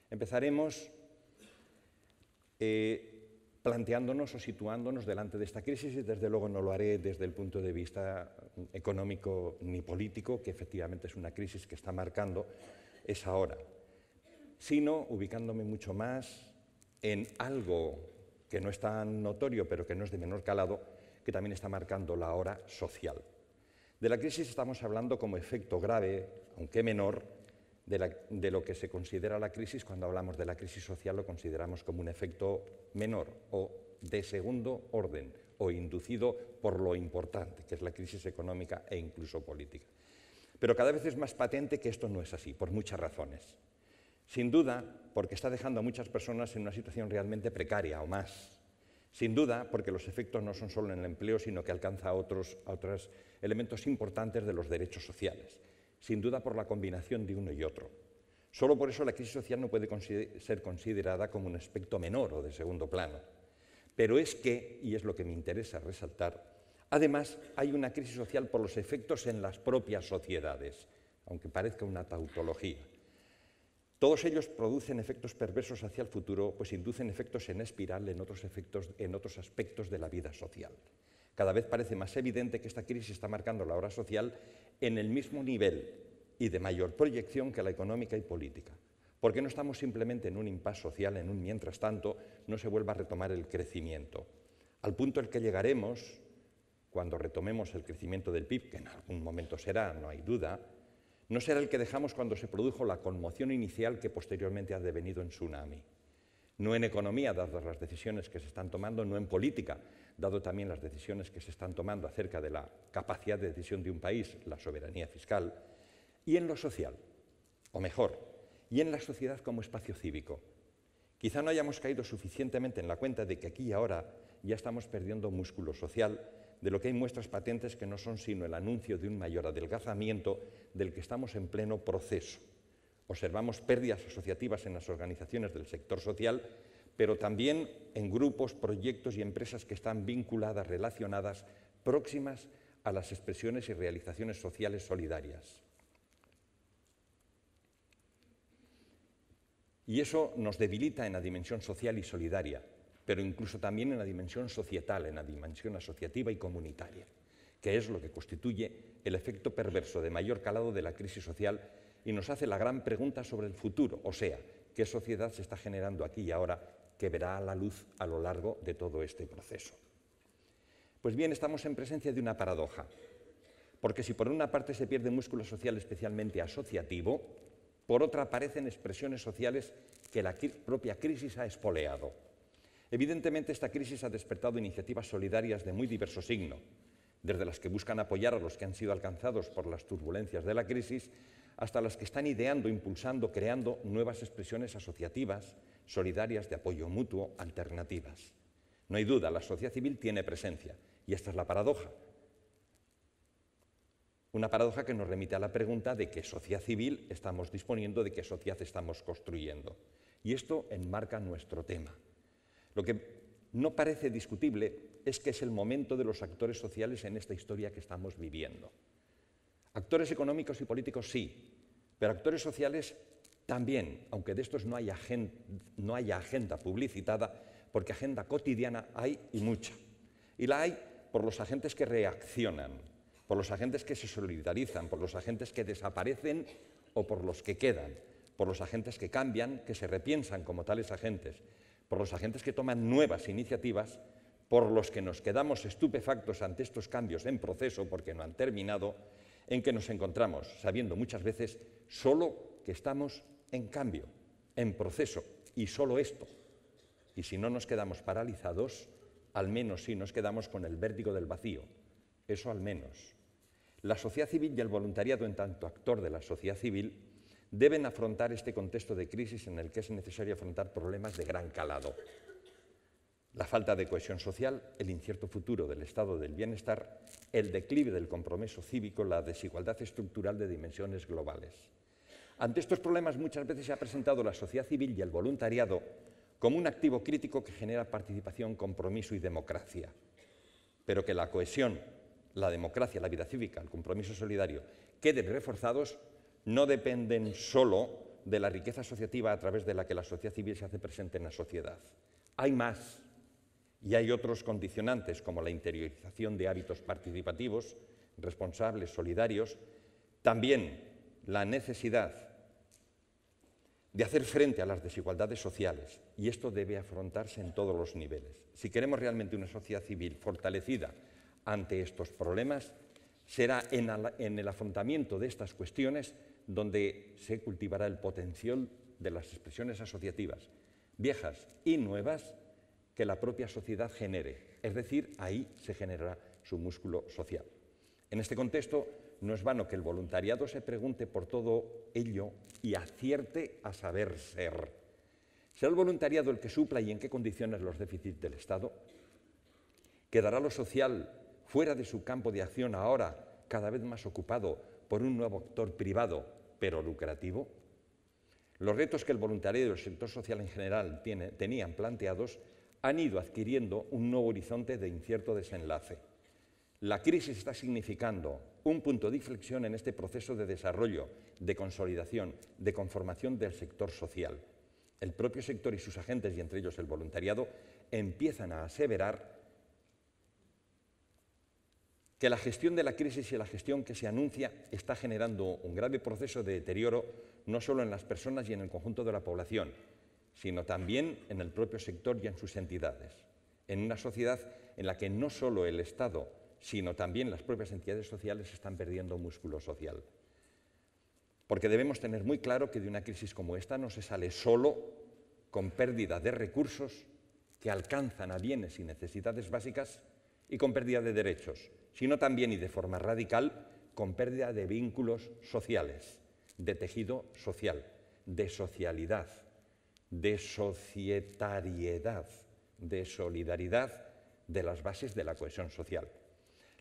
Empezaremos planteándonos o situándonos delante de esta crisis, y desde luego no lo haré desde el punto de vista económico ni político, que efectivamente es una crisis que está marcando esa hora, sino ubicándome mucho más en algo que no es tan notorio, pero que no es de menor calado, que también está marcando la hora social. De la crisis estamos hablando como efecto grave, aunque menor, de lo que se considera la crisis. Cuando hablamos de la crisis social lo consideramos como un efecto menor o de segundo orden o inducido por lo importante, que es la crisis económica e incluso política. Pero cada vez es más patente que esto no es así, por muchas razones. Sin duda, porque está dejando a muchas personas en una situación realmente precaria o más. Sin duda, porque los efectos no son solo en el empleo, sino que alcanza a otros elementos importantes de los derechos sociales. Sin duda por la combinación de uno y otro. Solo por eso la crisis social no puede ser considerada como un aspecto menor o de segundo plano. Pero es que, y es lo que me interesa resaltar, además hay una crisis social por los efectos en las propias sociedades, aunque parezca una tautología. Todos ellos producen efectos perversos hacia el futuro, pues inducen efectos en espiral en otros aspectos de la vida social. Cada vez parece más evidente que esta crisis está marcando la hora social en el mismo nivel y de mayor proyección que la económica y política. Porque no estamos simplemente en un impasse social, en un mientras tanto no se vuelva a retomar el crecimiento. Al punto al que llegaremos, cuando retomemos el crecimiento del PIB, que en algún momento será, no hay duda, no será el que dejamos cuando se produjo la conmoción inicial que posteriormente ha devenido en tsunami. No en economía, dadas las decisiones que se están tomando, no en política, dado también las decisiones que se están tomando acerca de la capacidad de decisión de un país, la soberanía fiscal, y en lo social, o mejor, y en la sociedad como espacio cívico. Quizá no hayamos caído suficientemente en la cuenta de que aquí y ahora ya estamos perdiendo músculo social, de lo que hay muestras patentes que no son sino el anuncio de un mayor adelgazamiento del que estamos en pleno proceso. Observamos pérdidas asociativas en las organizaciones del sector social, pero también en grupos, proyectos y empresas que están vinculadas, relacionadas, próximas a las expresiones y realizaciones sociales solidarias. Y eso nos debilita en la dimensión social y solidaria, pero incluso también en la dimensión societal, en la dimensión asociativa y comunitaria, que es lo que constituye el efecto perverso de mayor calado de la crisis social y nos hace la gran pregunta sobre el futuro, o sea, qué sociedad se está generando aquí y ahora que verá a la luz a lo largo de todo este proceso. Pues bien, estamos en presencia de una paradoja, porque si por una parte se pierde músculo social especialmente asociativo, por otra aparecen expresiones sociales que la propia crisis ha espoleado. Evidentemente, esta crisis ha despertado iniciativas solidarias de muy diverso signo, desde las que buscan apoyar a los que han sido alcanzados por las turbulencias de la crisis, hasta las que están ideando, impulsando, creando nuevas expresiones asociativas, solidarias, de apoyo mutuo, alternativas. No hay duda, la sociedad civil tiene presencia, y esta es la paradoja. Una paradoja que nos remite a la pregunta de qué sociedad civil estamos disponiendo, de qué sociedad estamos construyendo. Y esto enmarca nuestro tema. Lo que no parece discutible es que es el momento de los actores sociales en esta historia que estamos viviendo. Actores económicos y políticos sí, pero actores sociales también, aunque de estos no haya agenda publicitada, porque agenda cotidiana hay y mucha. Y la hay por los agentes que reaccionan, por los agentes que se solidarizan, por los agentes que desaparecen o por los que quedan, por los agentes que cambian, que se repiensan como tales agentes, por los agentes que toman nuevas iniciativas, por los que nos quedamos estupefactos ante estos cambios en proceso porque no han terminado, en que nos encontramos, sabiendo muchas veces solo que estamos en cambio, en proceso, y solo esto. Y si no nos quedamos paralizados, al menos sí nos quedamos con el vértigo del vacío, eso al menos. La sociedad civil y el voluntariado, en tanto actor de la sociedad civil, deben afrontar este contexto de crisis en el que es necesario afrontar problemas de gran calado. La falta de cohesión social, el incierto futuro del estado del bienestar, el declive del compromiso cívico, la desigualdad estructural de dimensiones globales. Ante estos problemas muchas veces se ha presentado la sociedad civil y el voluntariado como un activo crítico que genera participación, compromiso y democracia, pero que la cohesión, la democracia, la vida cívica, el compromiso solidario queden reforzados no dependen solo de la riqueza asociativa a través de la que la sociedad civil se hace presente en la sociedad. Hay más, y hay otros condicionantes, como la interiorización de hábitos participativos, responsables, solidarios, también la necesidad de hacer frente a las desigualdades sociales, y esto debe afrontarse en todos los niveles. Si queremos realmente una sociedad civil fortalecida ante estos problemas, será en el afrontamiento de estas cuestiones donde se cultivará el potencial de las expresiones asociativas, viejas y nuevas, que la propia sociedad genere. Es decir, ahí se generará su músculo social. En este contexto, no es vano que el voluntariado se pregunte por todo ello y acierte a saber ser. ¿Será el voluntariado el que supla y en qué condiciones los déficits del Estado? ¿Quedará lo social fuera de su campo de acción ahora cada vez más ocupado por un nuevo actor privado, pero lucrativo? Los retos que el voluntariado y el sector social en general tenían planteados han ido adquiriendo un nuevo horizonte de incierto desenlace. La crisis está significando un punto de inflexión en este proceso de desarrollo, de consolidación, de conformación del sector social. El propio sector y sus agentes, y entre ellos el voluntariado, empiezan a aseverar que la gestión de la crisis y la gestión que se anuncia está generando un grave proceso de deterioro no solo en las personas y en el conjunto de la población, sino también en el propio sector y en sus entidades. En una sociedad en la que no solo el Estado, sino también las propias entidades sociales están perdiendo músculo social. Porque debemos tener muy claro que de una crisis como esta no se sale solo con pérdida de recursos que alcanzan a bienes y necesidades básicas y con pérdida de derechos, sino también y de forma radical con pérdida de vínculos sociales, de tejido social, de socialidad, de societariedad, de solidaridad, de las bases de la cohesión social.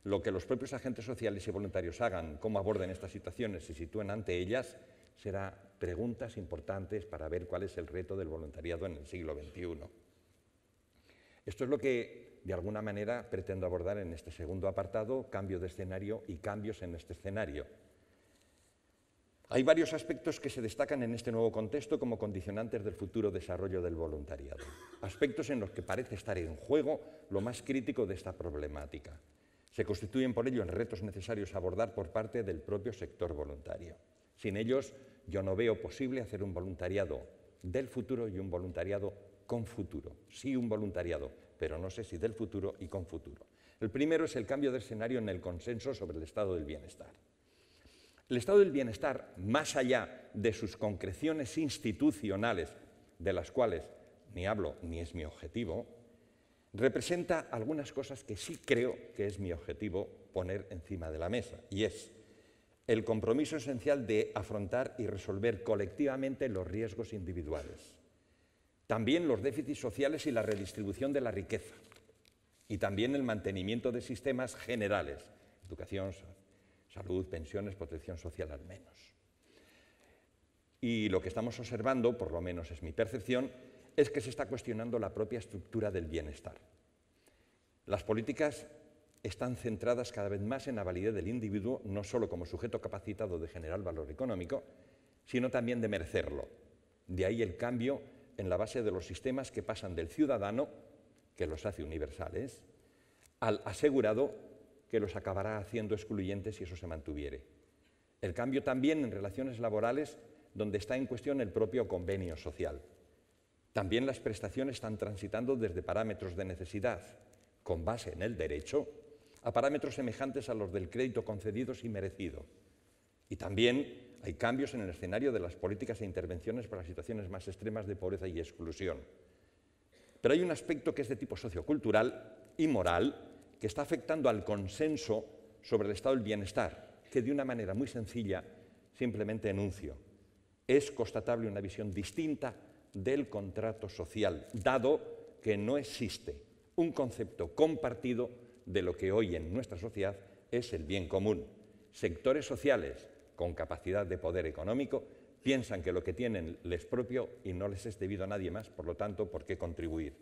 Lo que los propios agentes sociales y voluntarios hagan, cómo aborden estas situaciones, se sitúen ante ellas, será preguntas importantes para ver cuál es el reto del voluntariado en el siglo XXI. Esto es lo que, de alguna manera, pretendo abordar en este segundo apartado, cambio de escenario y cambios en este escenario. Hay varios aspectos que se destacan en este nuevo contexto como condicionantes del futuro desarrollo del voluntariado. Aspectos en los que parece estar en juego lo más crítico de esta problemática. Se constituyen por ello en retos necesarios a abordar por parte del propio sector voluntario. Sin ellos, yo no veo posible hacer un voluntariado del futuro y un voluntariado con futuro. Sí, un voluntariado, pero no sé si del futuro y con futuro. El primero es el cambio de escenario en el consenso sobre el estado del bienestar. El estado del bienestar, más allá de sus concreciones institucionales, de las cuales ni hablo ni es mi objetivo, representa algunas cosas que sí creo que es mi objetivo poner encima de la mesa, y es el compromiso esencial de afrontar y resolver colectivamente los riesgos individuales, también los déficits sociales y la redistribución de la riqueza, y también el mantenimiento de sistemas generales, educación, salud, pensiones, protección social al menos. Y lo que estamos observando, por lo menos es mi percepción, es que se está cuestionando la propia estructura del bienestar. Las políticas están centradas cada vez más en la validez del individuo, no solo como sujeto capacitado de generar valor económico, sino también de merecerlo. De ahí el cambio en la base de los sistemas que pasan del ciudadano, que los hace universales, al asegurado, que los acabará haciendo excluyentes si eso se mantuviere. El cambio también en relaciones laborales, donde está en cuestión el propio convenio social. También las prestaciones están transitando desde parámetros de necesidad, con base en el derecho, a parámetros semejantes a los del crédito concedido y merecido. Y también hay cambios en el escenario de las políticas e intervenciones para las situaciones más extremas de pobreza y exclusión. Pero hay un aspecto que es de tipo sociocultural y moral que está afectando al consenso sobre el estado del bienestar, que de una manera muy sencilla simplemente enuncio. Es constatable una visión distinta del contrato social, dado que no existe un concepto compartido de lo que hoy en nuestra sociedad es el bien común. Sectores sociales con capacidad de poder económico piensan que lo que tienen les propio y no les es debido a nadie más, por lo tanto, ¿por qué contribuir?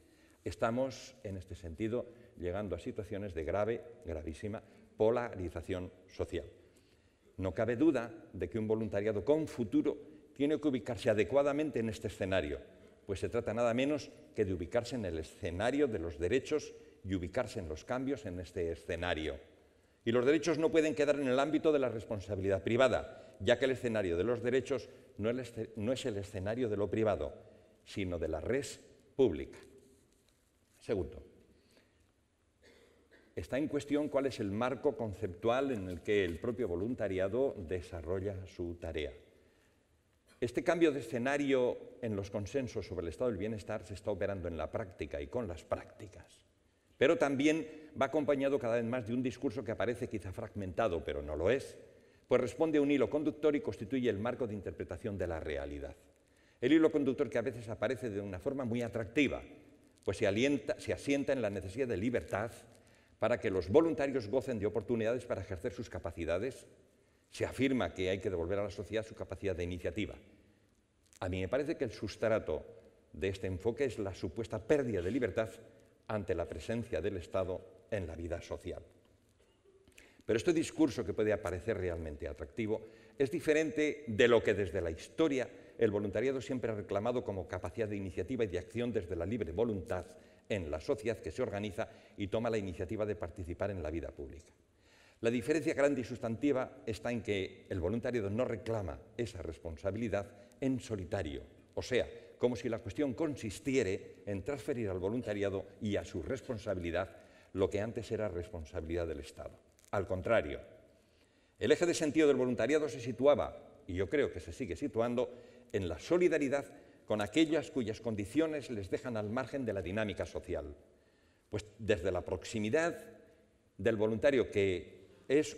Estamos, en este sentido, llegando a situaciones de gravísima polarización social. No cabe duda de que un voluntariado con futuro tiene que ubicarse adecuadamente en este escenario, pues se trata nada menos que de ubicarse en el escenario de los derechos y ubicarse en los cambios en este escenario. Y los derechos no pueden quedar en el ámbito de la responsabilidad privada, ya que el escenario de los derechos no es el escenario de lo privado, sino de la res pública. Segundo, está en cuestión cuál es el marco conceptual en el que el propio voluntariado desarrolla su tarea. Este cambio de escenario en los consensos sobre el estado del bienestar se está operando en la práctica y con las prácticas, pero también va acompañado cada vez más de un discurso que aparece quizá fragmentado, pero no lo es, pues responde a un hilo conductor y constituye el marco de interpretación de la realidad. El hilo conductor que a veces aparece de una forma muy atractiva, pues se asienta en la necesidad de libertad para que los voluntarios gocen de oportunidades para ejercer sus capacidades. Se afirma que hay que devolver a la sociedad su capacidad de iniciativa. A mí me parece que el sustrato de este enfoque es la supuesta pérdida de libertad ante la presencia del Estado en la vida social. Pero este discurso, que puede parecer realmente atractivo, es diferente de lo que desde la historia el voluntariado siempre ha reclamado como capacidad de iniciativa y de acción desde la libre voluntad en la sociedad que se organiza y toma la iniciativa de participar en la vida pública. La diferencia grande y sustantiva está en que el voluntariado no reclama esa responsabilidad en solitario, o sea, como si la cuestión consistiere en transferir al voluntariado y a su responsabilidad lo que antes era responsabilidad del Estado. Al contrario, el eje de sentido del voluntariado se situaba, y yo creo que se sigue situando, en la solidaridad con aquellas cuyas condiciones les dejan al margen de la dinámica social. Pues desde la proximidad del voluntario, que es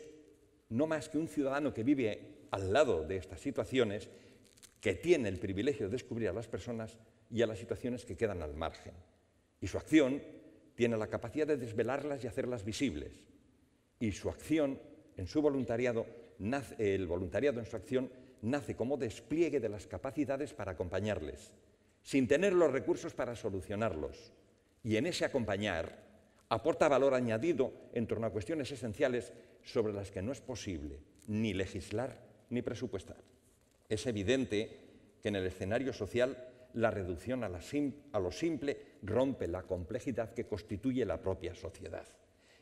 no más que un ciudadano que vive al lado de estas situaciones, que tiene el privilegio de descubrir a las personas y a las situaciones que quedan al margen. Y su acción tiene la capacidad de desvelarlas y hacerlas visibles. Y su acción, en su voluntariado, el voluntariado en su acción nace como despliegue de las capacidades para acompañarles, sin tener los recursos para solucionarlos. Y en ese acompañar aporta valor añadido en torno a cuestiones esenciales sobre las que no es posible ni legislar ni presupuestar. Es evidente que en el escenario social la reducción a lo simple rompe la complejidad que constituye la propia sociedad.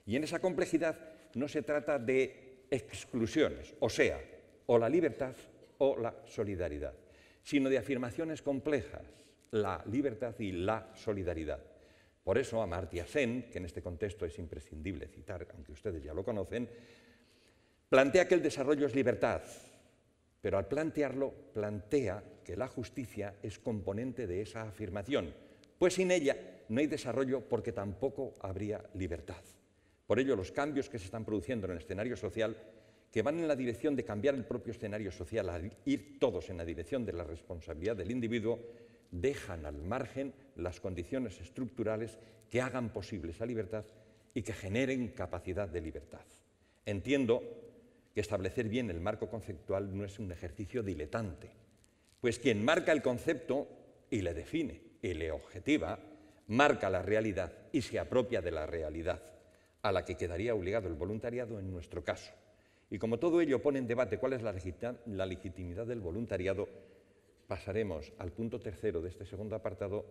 Y en esa complejidad no se trata de exclusiones, o sea, o la libertad o la solidaridad, sino de afirmaciones complejas, la libertad y la solidaridad. Por eso Amartya Sen, que en este contexto es imprescindible citar, aunque ustedes ya lo conocen, plantea que el desarrollo es libertad, pero al plantearlo, plantea que la justicia es componente de esa afirmación, pues sin ella no hay desarrollo porque tampoco habría libertad. Por ello, los cambios que se están produciendo en el escenario social, que van en la dirección de cambiar el propio escenario social, a ir todos en la dirección de la responsabilidad del individuo, dejan al margen las condiciones estructurales que hagan posible esa libertad y que generen capacidad de libertad. Entiendo que establecer bien el marco conceptual no es un ejercicio diletante, pues quien marca el concepto y le define y le objetiva, marca la realidad y se apropia de la realidad, a la que quedaría obligado el voluntariado en nuestro caso. Y como todo ello pone en debate cuál es la legitimidad del voluntariado, pasaremos al punto tercero de este segundo apartado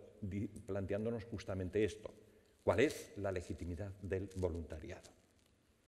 planteándonos justamente esto: ¿cuál es la legitimidad del voluntariado?